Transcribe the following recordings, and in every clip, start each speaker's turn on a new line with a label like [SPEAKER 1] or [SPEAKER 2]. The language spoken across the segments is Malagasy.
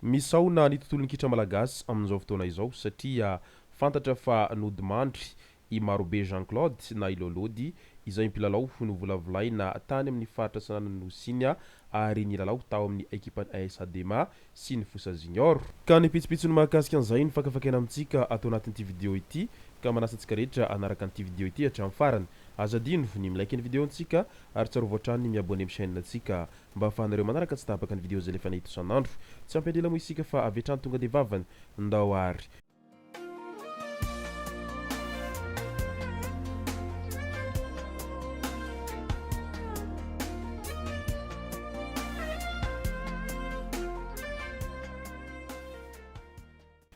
[SPEAKER 1] misaona ny tontolo nkitra malagasy amin'izao fotoana izao satria fantatra fa nodimandry i marobe Jean Claude na i Lolody izay mpilalao novolavolaina tany amin'ny faritra sanan'ny Nosiny ary nilalao tao amin'ny ekipany AS Adema sy ny Fosa Junior. Ka ny pitsopitsony mahakasika an'izay ny fakafakena amintsika atao anatin'ity video ity ka manasa antsika rehetra anaraka an'ity video ity hatramin'ny farany. Aza dino ny milike ny video antsika ary tsara voatrany miabone amin'ny chaîne antsika mba ahafahanareo manaraka tsy tapaka ny video zay lefa nahita isan'andro. Tsy ampela mo isika fa avetrany tonga de vavany ndao ary.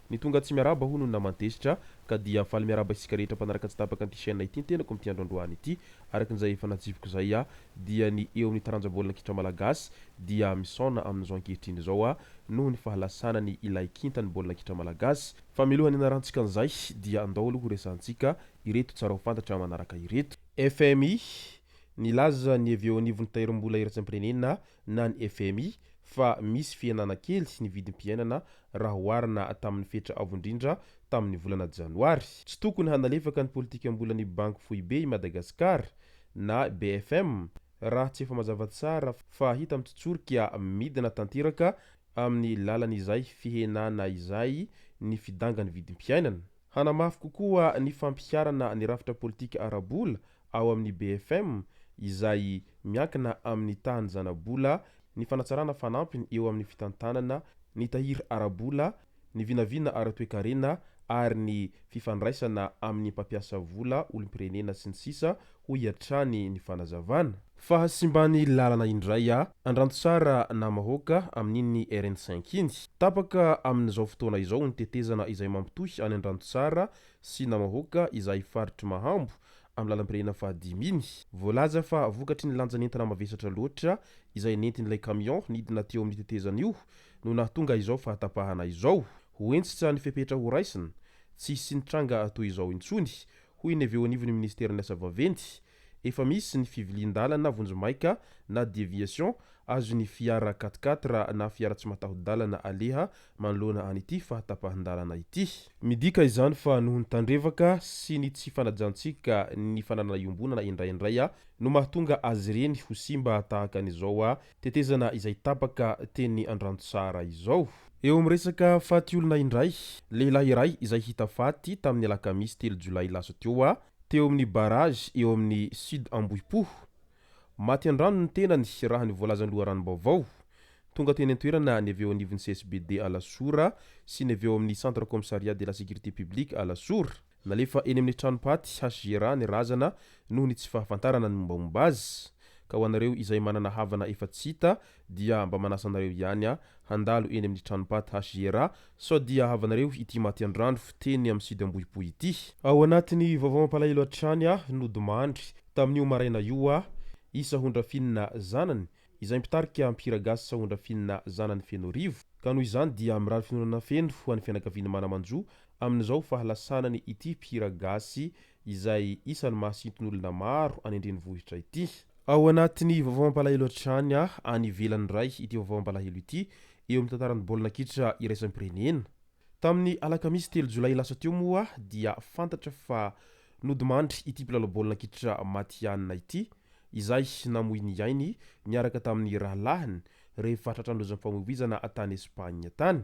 [SPEAKER 1] Ny tonga tsy miaraba hono na mantesitra ka dia faly miaraba isika rehetra mpanaraka tsy tapaka an'ity chaîne ity tenako amin'ity androandroany ity arakan'izay efa natsiviko zay dia ny eo amin'ny taranjam-bolana kitra malagasy dia misaona amin'izao ankehitriny zao noho ny fahalasanany ilay kintany bolana kitra malagasy. Fa milohany anarantsika an'izay dia andao aloha ho resantsika ireto tsara ho fantatra manaraka ireto. FMI nilaza ny avy eo anivon'ny tahirom-bola iratsam-pirenena na ny FMI fa misy fihenana kely ny vidim-piainana raha oharina tamin'ny fetra avondrindra tamin'ny volana janoary. Tsy tokony hanalefaka ny politika ambolan'ny banky foibe i Madagasikara na BFM raha tsy efa mazava tsara fa hita mitsotsorika midina tanteraka amin'ny lalany izay fihenana izay ny fidangany vidim-piainana. Hanamafy kokoa ny fampiharana ny rafitra politika arabola ao amin'ny BFM izay miankina amin'ny tany zanabola ny fanatsarana fanampiny eo amin'ny fitantanana ny tahiry arabola ny vinavina ara-toekarena ary ny fifandraisana amin'ny mpampiasa vola olom-pirenena sy ny sisa ho iatrany ny fanazavana. Fahasimbany lalana indray andranto tsara na mahoaka amin'iny RN5 iny tapaka amin'izao fotoana izao ny tetezana izay mampitohy any andranto tsara sy na mahoaka izay faritry mahambo amin'ny lalam-pirenena fahadimy iny. Voalaza fa vokatry ny lanjanentana mavesatra loatra izay nentin'ilay camion nidina teo amin'ny tetezana io no nahatonga izao fahatapahana izao. Hoentsitra ny fepetra ho raisina tsy sinitranga toy izao intsony hoy ny avy eo anivon'ny ministerin'ny asa vaventy. Efa misy ny fivilin-dalana vonjomaika na déviation azo ny fiara 4x4 na fiara tsy mataho-dalana aleha manoloana an'ity fahatapahan-dalana ity. Midika izany fa noho ny tandrevaka sy ny tsy fanajantsika ny fananana iombonana indraindray no mahatonga azy ireny ho simba tahaka an'izao tetezana izay tapaka teny andranto tsara izao. Eo amin'ny resaka faty olona indray, lehilahy iray izay hita faty tamin'ny alakamisy 3 jolay lasa teo amin'ny barage eo amin'ny sud Ambohipo. Maty andrano ny tenany raha ny voalazan'ny loharanom-baovao. Tonga teny an-toerana ny avy eo anivon'ny CSBD Alasora sy ny avy eo amin'ny centre commissariat de la sécurité publique Alasora. Nalefa eny amin'ny tranopaty HGR ny razana noho ny tsy fahafantarana ny mombamomba azy. Ka ho anareo izay manana havana efa tsy hita dia mba manasa anareo ihany handalo eny amin'ny tranopaty HGR sao dia havanareo ity maty andrano fiteny amin'ny sud Ambohipo ity. Ao anatin'ny vaovao mampalahelo hatrany nodimandry tamin'io maraina io isa hondrafinina zanany izay mitarika mpihira gasy sa hondrafinina zanany feno rivo. Ka noho izany dia mirary finonana feno ho an'ny fianakaviana manamanjo amin'izao fahalasanany ity mpihira gasy izay isany mahasinton'olona maro any andrenivohitra ity. Ao anatin'ny vaovao mampalahelo hatrany any ivelany ray ity vaovao mampalahelo ity eo amin'ny tantaran'ny bolina kitra iraisam-pirenena. Tamin'ny alakamisy 3 jolay lasa teo moa dia fantatra fa nodimandry ity mpilalao bolina kitra Maty ity izay namoy ny ainy niaraka tamin'ny rahalahiny rehefa tratran'ireo famovizana tany Espagne tany.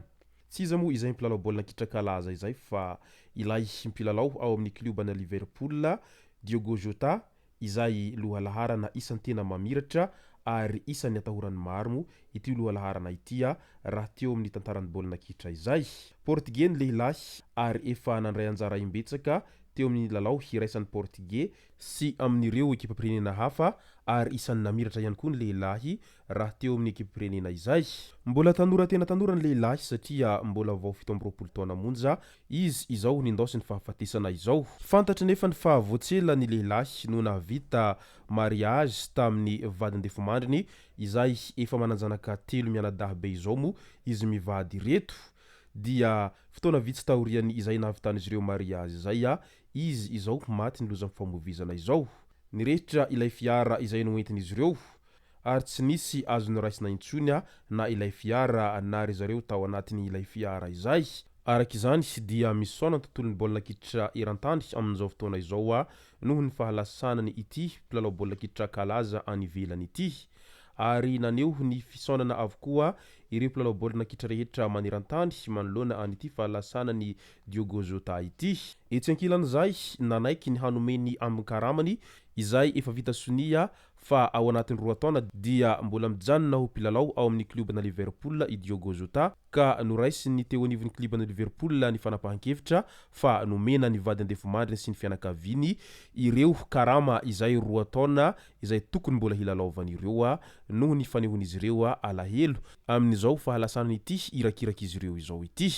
[SPEAKER 1] Tsy iza moa izay mpilalao bolina kitra kalaza izay fa ilay mpilalao ao amin'ny klubana Liverpool Diogo Jota izay lohalaharana isan'ny tena mamiratra ary isan'ny atahorany maro ity lohalaharana ity raha teo amin'ny tantaran'ny bolina kitra izay. Portugais ny lehilahy ary efa nandray anjara imbetsaka teo amin'ny lalao hiraisan'ny Portugais sy amin'ireo ekipa-pirenena hafa ary isan'ny namiratra ihany koa ny lehilahy raha teo amin'ny ekipa-pirenena izay. Mbola tanora tena tanora ny lehilahy satria mbola vao 17 taona monja izy izao nindosy ny fahafatesana izao. Fantatra nefa ny fahavoatsela ny lehilahy no nahavita mariage tamin'ny vadin-defomandriny izay efa mananjanaka 3 mianadahy be izao mo izy mivady reto. Dia fotoana vitsy taoriany izay nahavitan'izy ireo mariage izay izy izao maty ny loza famovizana izao. Nirehetra ilay fiara izay noentin'izy ireo ary tsy nisy azony raisina intsony na ilay fiara na ry zareo tao anatiny ilay fiara izay. Arak'izany dia misaona tontolon'ny baolina kitra eran-tany amin'izao fotoana izao noho ny fahalasanany ity mpilalao baolina kitra kalaza any ivelany ity. Ary naneho ny fisaonana avokoa ireo mpilalao baolina kitra rehetra maneran-tany manoloana an'ity fahalasanany Diogo Jota ity. Etsy ankilan'izay nanaiky ny hanomeny amin'ny karamany izay efa vita sonia fa ao anatin'ny 2 taona dia mbola mijanona ho mpilalao ao amin'ny klubana Liverpool i Diogo Jota ka noraisiny teo anivon'ny klubana Liverpool ny fanapahan-kevitra fa nomena ny vady andefomandriny sy ny fianakaviany ireo karama izay 2 taona izay tokony mbola hilalaovan'ireo noho ny fanehon'izy ireo alahelo amin'izao fahalasanany ity irakiraky ireo izao ity.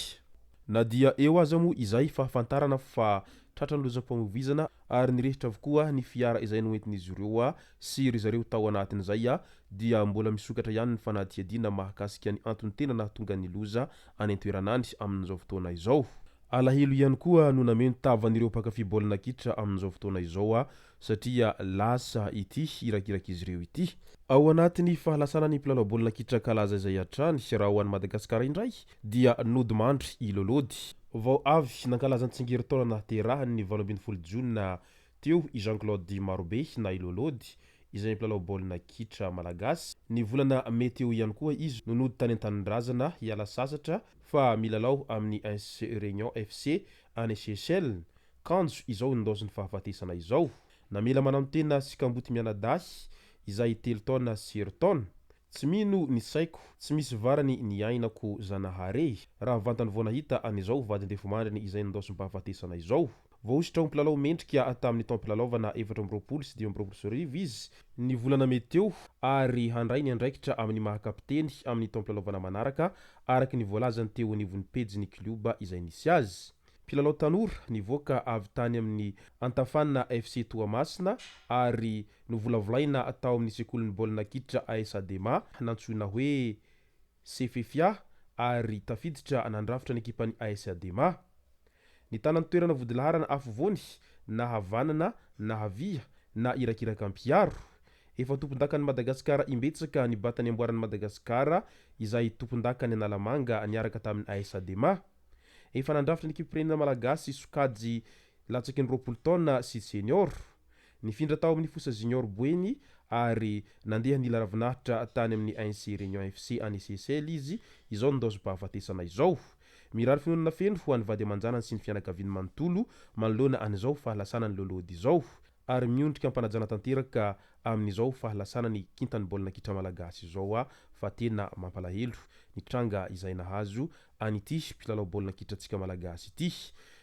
[SPEAKER 1] Na dia eo aza moa izay fahafantarana fa tratrany lozam-pamovizana ary nirehitra avokoa ny fiara izay noentin'izy ireo sy ry zareo tao anatin'izay dia mbola misokatra ihany ny fanadihadiana mahakasika ny antony tena nahatonga ny loza any an-toeranany amin'izao fotoana izao. Alahelo ihany koa no nameno tavan'ireo mpankafy baolina kitra amin'izao fotoana izao satria lasa ity irakiraky izy ireo ity. Ao anatin'ny fahalasanany mpilalao baolina kitra kalaza izay hatrany raha ho an'ny Madagasikara indray dia nody mandry i Lolody. Vao avy nankalaza ny tsingerin-taona nahaterahany ny 28 Jona teo i Jean-Claude Marobe na i Lolody izay mpilalao baolina kitra malagasy. Ny volana Maty eo ihany koa izy nonody tany an-tanindrazana hiala sasatra fa milalao amin'ny AS Réunion FC any Chaine. Kanto izao ndosiny fahafatesana izao. Namela manao tena sy kamboty mianadahy izay 3 taona sy 2 taona. Tsy mino ny saiko, tsy misy varany ny ainako zanahare raha vantany vao nahita an'izao vady andefomandriny izay ndosiny fahafatesana izao. Voaositra ho mpilalao mendrika tamin'ny taom-pilalaovana 2020 sy 2021 izy ny volana Maty ary handray ny andraikitra amin'ny mahakapiteny amin'ny taom-pilalaovana manaraka araky ny voalazany teo anivon'ny pejy ny kluba izay nisy azy. Mpilalao tanora nivoaka avy tany amin'ny Antafana FC Toamasina ary novolavolaina atao amin'ny sekolin'ny baolina kitra AS Adema nantsoina hoe CFFA ary tafiditra nandrafitra ny ekipany AS Adema. Ny tanany toerana vodilaharana afovoany na havanana na havia na irakiraka ampiaro. Efa tompon-dakan'ny Madagasikara imbetsaka ny batany amboaran'ny Madagasikara izay tompon-dakany Analamanga niaraka tamin'ny AS Adema. Efa nandrafitra ny ekipirenena malagasy sokajy latsaky ny 20 taona sy senior. Nifindra tao amin'ny fosa junior boeny ary nandeha nila ravinahitra tany amin'ny AS Réunion FC any SSL izy izao ndoso pahafatesana izao. Mirary finonana feno ho an'ny vady aman-janany sy ny fianakaviany manontolo manoloana an'izao fahalasanany Lolody izao ary miondrika ampanajana tanteraka amin'izao fahalasana kintany baolina kitra malagasy izao fa tena mampalahelo ny tranga izay nahazo an'ity mpilalao baolina kitratsika malagasy ity.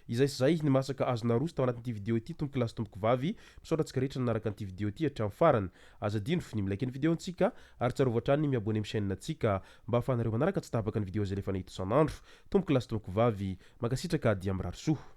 [SPEAKER 1] Izay sy zay ny masaka azo naroso tao anatin'ity vidéo ity tompoko lasy tompoko vavy misaotratsika rehetra nanaraka an'ity vidéo ity hatramin'ny farany. Aza dino ny milaiky ny vidéontsika ary tsarovatra trany ny miabone amin'ny chaîne antsika mba ahafahanareo manaraka tsy tapaka ny vidéo zay lefa nahita isan'andro. Tompoko lasy tompoko vavy makasitraka dia mirary soa.